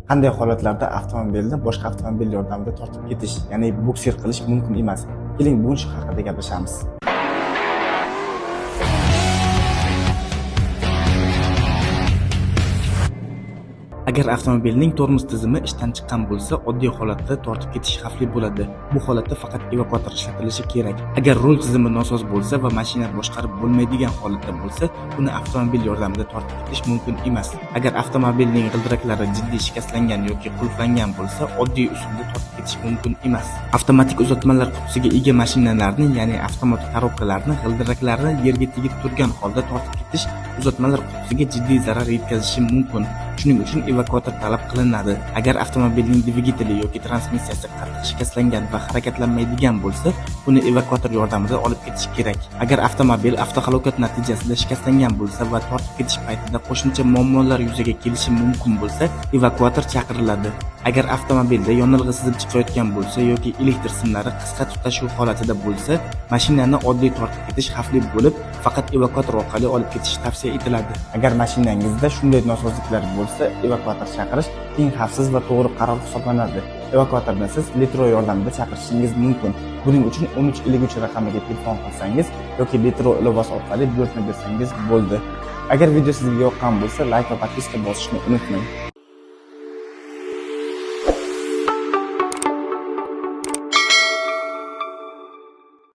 Qanday holatlarda avtomobilni boshqa avtomobil yordamida tortib ketish, ya'ni bukser qilish mumkin emas? Keling, bugun shu haqida gaplashamiz. Agar avtomobilning tormoz tizimi ishdan chiqqan bo'lsa, oddiy holatda tortib ketish xavfli bo'ladi. Bu holatda faqat evakuator ishlatilishi kerak. Agar rul tizimi nosoz bo'lsa va mashina boshqarib bo'lmaydigan holatda bo'lsa, uni avtomobil yordamida tortib ketish mumkin emas. Agar avtomobilning g'ildiraklari jiddiy shikastlangan yoki qulflangan bo'lsa, oddiy usulda tortib ketish mumkin emas. Avtomatik uzatmalar qutisiga ega mashinalarning, ya'ni avtomat korobkalarning g'ildiraklarini yerga tegib turgan holda tortib ketish uzatmalar qutisiga jiddiy zarar yetkazishi mumkin. Shuning uchun evakuator talab qilinadi. Agar avtomobilning dvigateli yoki transmissiyasi qattiq shikastlangan va harakatlanmaydigan bo'lsa, uni evakuator yordamida olib ketish kerak. Agar avtomobil avtohalokat natijasida shikastlangan bo'lsa va tortib ketish paytida qo'shimcha muammolar yuzaga kelishi mumkin bo'lsa, evakuator chaqiriladi. Agar avtomobilda yonilg'i sizib chiqayotgan bo'lsa yoki elektr simlari qisqa tutashuv holatida bo'lsa, mashinani oddiy tortib ketish xavfli bo'lib, faqat evakuator orqali olib ketish tavsiya etiladi. Agar mashinangizda shunday nosozliklar bo'lsa, evakuator chaqirish eng xavfsiz va to'g'ri qaror hisoblanadi. Evakuatorni siz Letro yordamida chaqirishingiz mumkin. Buning uchun 1353 raqamiga telefon qilsangiz yoki Letro ilovasi orqali buyurtma bersangiz bo'ldi. Agar video sizga yoqqan bo'lsa, like va podpiska bosishni unutmang.